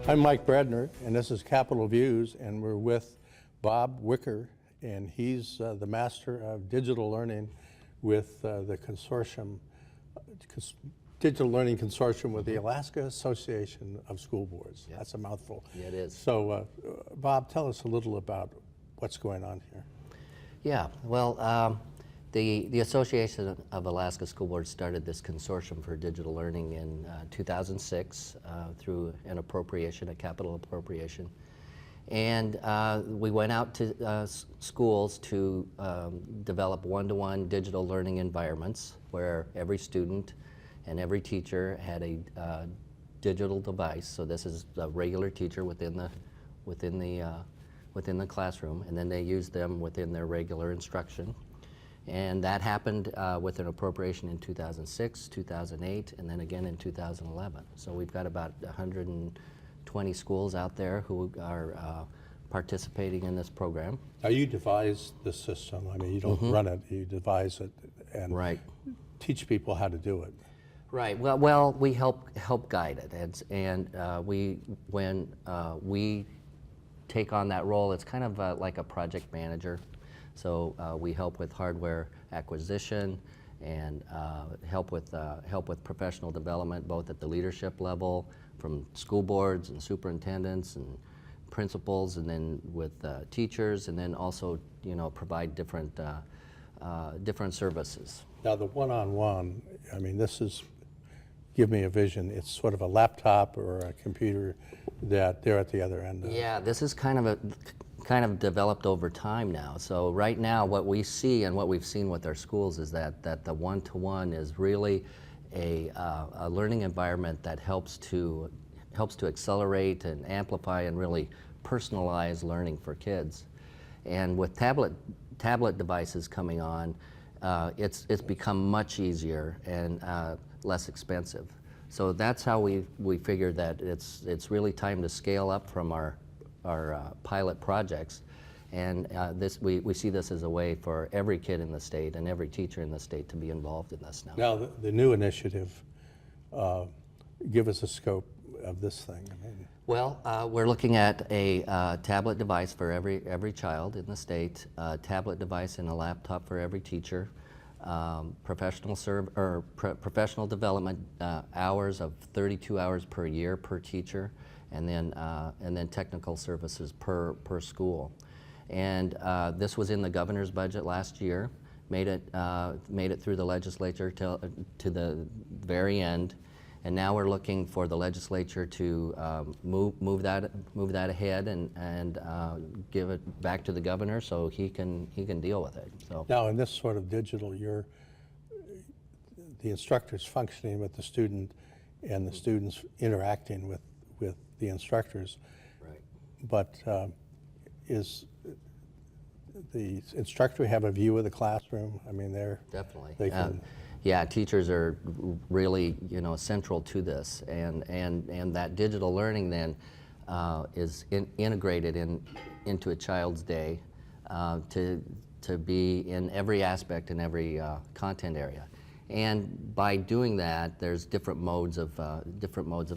I'm Mike Bradner, and this is Capitol Views, and we're with Bob Whicker, and he's the Master of Digital Learning with the Consortium, Digital Learning Consortium with the Alaska Association of School Boards. Yeah. That's a mouthful. Yeah, it is. So, Bob, tell us a little about what's going on here. Yeah, well, the Association of Alaska School Boards started this consortium for digital learning in 2006 through an appropriation, a capital appropriation. And we went out to schools to develop one-to-one digital learning environments where every student and every teacher had a digital device. So this is a regular teacher within the classroom, and then they used them within their regular instruction. And that happened with an appropriation in 2006, 2008, and then again in 2011. So we've got about 120 schools out there who are participating in this program. Now, you devise the system. I mean, you don't run it, you devise it and teach people how to do it. Right. Well, we help guide it, and when we take on that role, it's kind of like a project manager. So we help with hardware acquisition and help with professional development, both at the leadership level, from school boards and superintendents and principals, and then with teachers, and then also provide different services. Now, the one-on-one, I mean, this is, give me a vision. It's sort of a laptop or a computer that they're at the other end of. Yeah, this is kind of developed over time now. So right now, what we see and what we've seen with our schools is that the one-to-one is really a learning environment that helps to accelerate and amplify and really personalize learning for kids. And with tablet devices coming on, it's become much easier and less expensive. So that's how we figured that it's really time to scale up from our pilot projects, and we see this as a way for every kid in the state and every teacher in the state to be involved in this now. Now, the new initiative, give us a scope of this thing. I mean, well, we're looking at a tablet device for every child in the state, a tablet device and a laptop for every teacher, professional development hours of 32 hours per year per teacher, and then technical services per school. And this was in the governor's budget last year, made it through the legislature to the very end, and now we're looking for the legislature to move that ahead and give it back to the governor so he can deal with it. So now, in this sort of digital, the instructor's functioning with the student, and the students interacting with the instructors. Right. But is the instructor have a view of the classroom? I mean, definitely. They can, yeah, teachers are really central to this, and that digital learning then is integrated into a child's day to be in every aspect in every content area. And by doing that, there's different modes of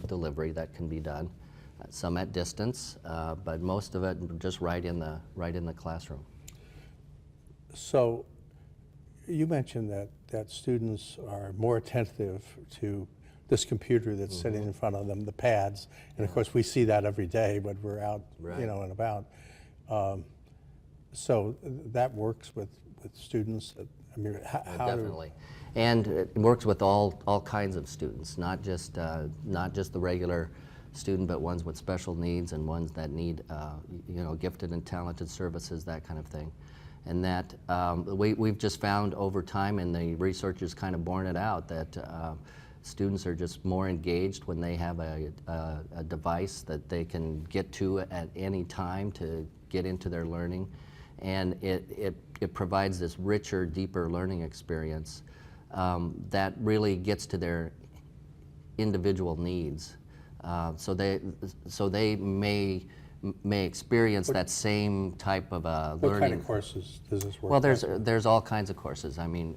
delivery that can be done. Some at distance, but most of it just right in the classroom. So, you mentioned that students are more attentive to this computer that's sitting in front of them, the pads, and of course we see that every day when we're out, and about. So that works with students. I mean, how definitely. And it works with all kinds of students, not just the regular student, but ones with special needs and ones that need gifted and talented services, that kind of thing. And that we've just found over time, and the research has kind of borne it out, that students are just more engaged when they have a device that they can get to at any time to get into their learning, and it provides this richer, deeper learning experience that really gets to their individual needs. So they may experience that same type of learning. What kind of courses does this work? Well, there's all kinds of courses. I mean,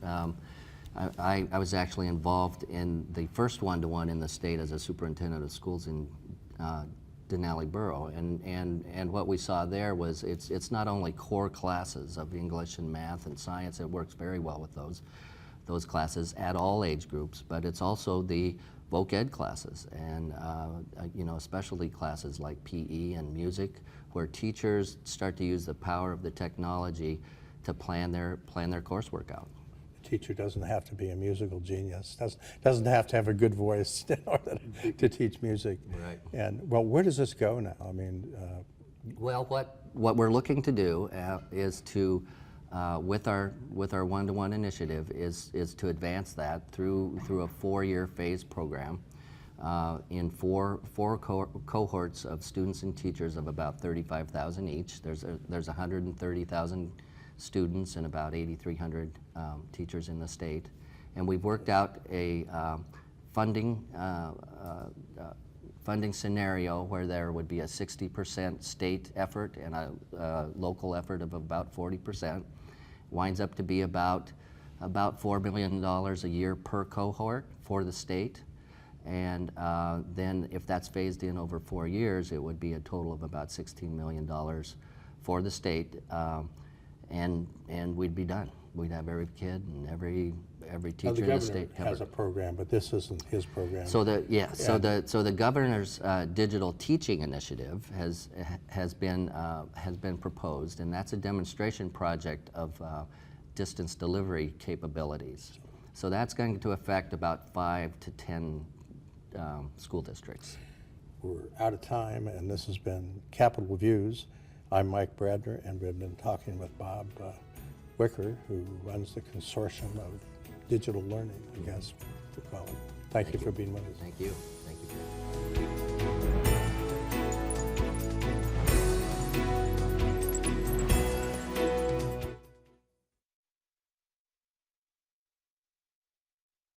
I was actually involved in the first one-to-one in the state as a superintendent of schools in Denali Borough. And what we saw there was it's not only core classes of English and math and science. It works very well with those classes at all age groups, but it's also the voc ed classes and you know, specialty classes like PE and music, where teachers start to use the power of the technology to plan their coursework out. The teacher doesn't have to be a musical genius, doesn't have to have a good voice in order to teach music. Right. And well, where does this go now? I mean, Well, what we're looking to do is to, with our one-to-one initiative, is to advance that through a 4-year phase program in four cohorts of students and teachers of about 35,000 each. There's 130,000 students and about 8,300 teachers in the state, and we've worked out a funding scenario where there would be a 60% state effort and a local effort of about 40%. Winds up to be about $4 million a year per cohort for the state. And then if that's phased in over 4 years, it would be a total of about $16 million for the state. And we'd be done. We'd have every kid and every teacher in the state governor has a program, but this isn't his program. So the governor's digital teaching initiative has been proposed, and that's a demonstration project of distance delivery capabilities. So that's going to affect about 5 to 10 school districts. We're out of time, and this has been Capital Views. I'm Mike Bradner, and we've been talking with Bob Whicker, who runs the Consortium of Digital Learning, I guess to call it. Thank you for being with us. Thank you. Thank you.